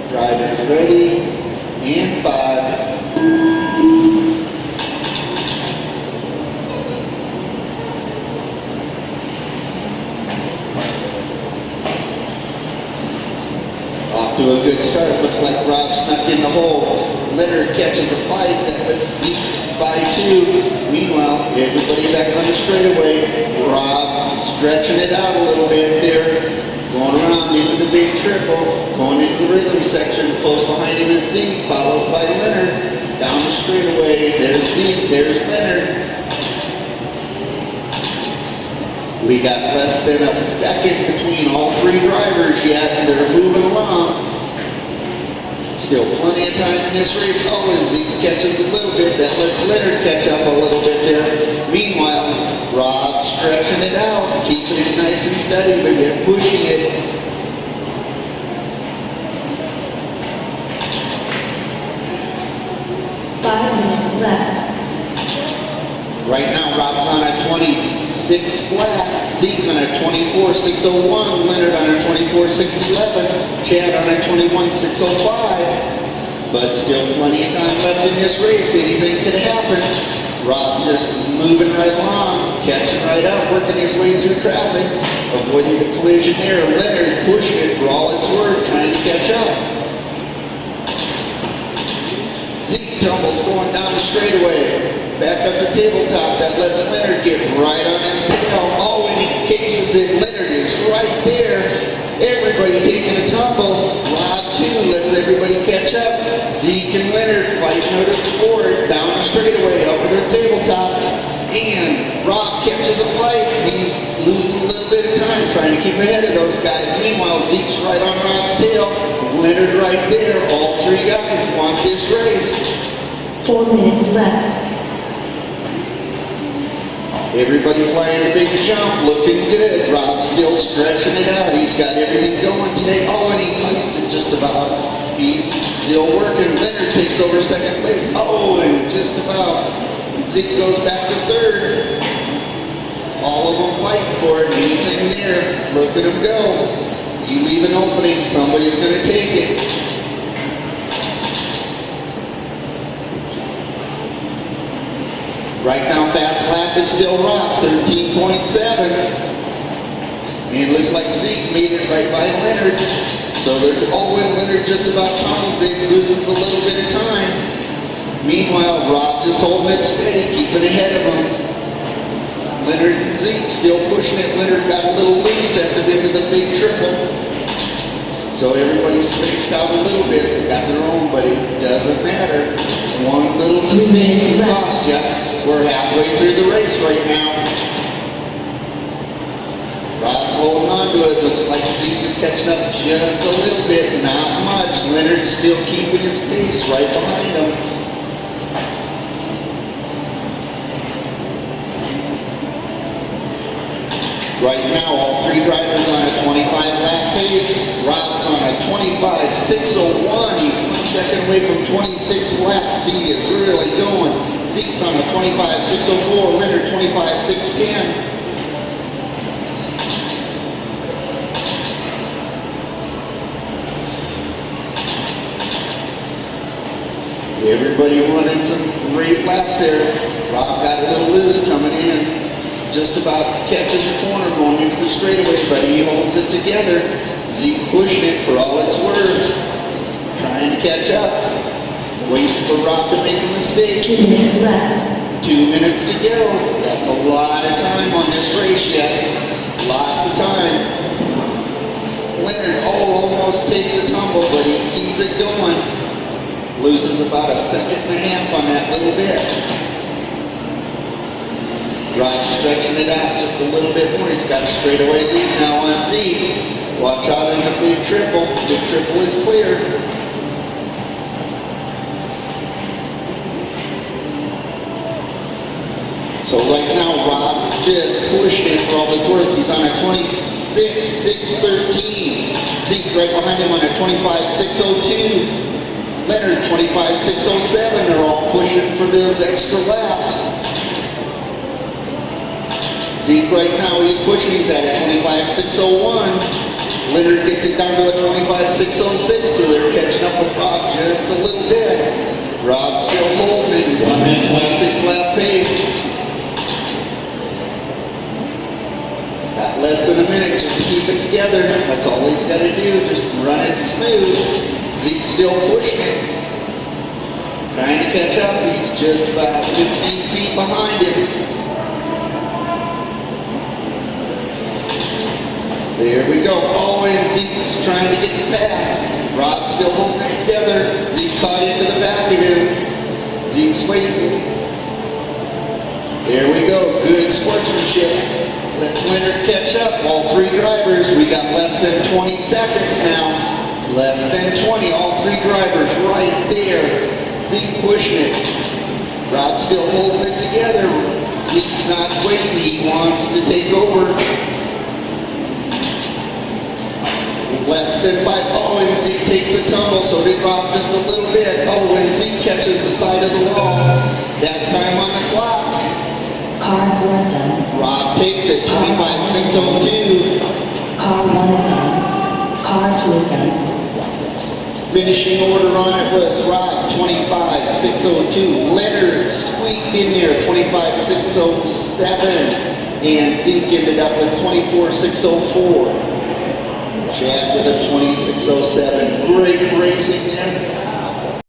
Drivers ready, and 5. Off to a good start. Looks like Rob snuck in the hole. Leonard catches a fight that lets Zeke by 2. Meanwhile, everybody back on the straightaway. Rob stretching it out a little bit there. Going around into the big triple. Going into the rhythm section. Close behind him is Zeke, followed by Leonard. Down the straightaway. There's Zeke. There's Leonard. We got less than a second between all 3 drivers yet. They're moving along. Still plenty of time in this race. Oh, and Zeke catches a little bit. That lets Leonard catch up a little bit there. Meanwhile, Rob stretching it out, keeping it nice and steady, but yet pushing it. Five minutes left. Right now, Rob's on a 26 flat. Zeke on a 24.601. Leonard on a 24.611. Chad on a 21.605. But still plenty of time left in this race. Anything could happen. Rob just moving right along, catching right up, working his way through traffic, avoiding the collision there. Leonard pushing it for all it's worth, trying to catch up. Zeke tumbles going down the straightaway. Back up the tabletop. That lets Leonard get right on his tail. Oh, and he cases it. Leonard is right there. Everybody taking a tumble. Rob, too, lets everybody catch up. Zeke and Leonard fighting out at the board. Down the straightaway, up at the tabletop. And Rob catches a fight. He's losing a little bit of time trying to keep ahead of those guys. Meanwhile, Zeke's right on Rob's tail. Leonard right there. All 3 guys want this race. 4 minutes left. Everybody flying a big jump, looking good. Rob's still stretching it out. He's got everything going today. Oh, and he fights it just about. He's still working. Leonard takes over second place. Oh, and just about. Zeke goes back to 3rd. All of them fighting for it. Anything there. Look at them go. You leave an opening, somebody's going to take it. Right now, fast lap is still Rob, 13.7. And it looks like Zeke made it right by Leonard. So there's, oh, and Leonard just about tumbles it, loses a little bit of time. Meanwhile, Rob just holding it steady, keeping ahead of him. Leonard and Zeke still pushing it. Leonard got a little loose at the end of the big triple. So everybody's spaced out a little bit. They got their own, but it doesn't matter. One little mistake can cost you. We're halfway through the race right now. Rob's holding on to it. Looks like Zeke is catching up just a little bit. Not much. Leonard's still keeping his pace right behind him. Right now, all 3 drivers on a 25-lap pace. Rob's on a 25.601. He's 1 second away from 26 laps. He is really going. Zeke's on a 25.604. Leonard 25.610. Everybody running some great laps there. Rob got a little loose coming in. Just about catches the corner going into the straightaway, but he holds it together. Zeke pushing it for all it's worth. Trying to catch up. Waiting for Rob to make a mistake. 2 minutes left. 2 minutes to go. That's a lot of time on this race yet. Lots of time. Leonard, almost takes a tumble, but he keeps it going. Loses about a second and a half on that little bit. Rob stretching it out just a little bit more. He's got a straightaway lead now on Zeke. Watch out in the big triple. Big triple is clear. So right now, Rob just pushed it for all it's worth. He's on a 26.613. Zeke right behind him on a 25.602. Leonard 25.607. They're all pushing for those extra laps. Zeke right now, he's pushing. He's at a 25.601. Leonard gets it down to a 25.606, so they're catching up. Rob still holding it. He's on that 26 lap pace. Got less than a minute just to keep it together. That's all he's got to do. Just run it smooth. Zeke's still pushing it. Trying to catch up. He's just about 15 feet behind him. There we go. Owen, Zeke's trying to get the pass. Rob's still holding it together. Zeke caught into the back of him. Zeke's waiting. There we go. Good sportsmanship. Let's Leonard catch up. All three drivers. We got less than 20 seconds now. Less than 20. All three drivers right there. Zeke pushing it. Rob's still holding it together. Zeke's not waiting. He wants to take over. Less than 5. Oh, and Zeke takes the tumble, so did Rob just a little bit. Oh, and Zeke catches the side of the wall. That's time on the clock. Car 4 is done. Rob takes it, 25.602. Car 1 is done. Car 2 is done. Finishing order on it was Rob, 25.602. Leonard squeaked in there, 25.607. And Zeke ended up with 24.604. Chad with a 26.07. Great racing there.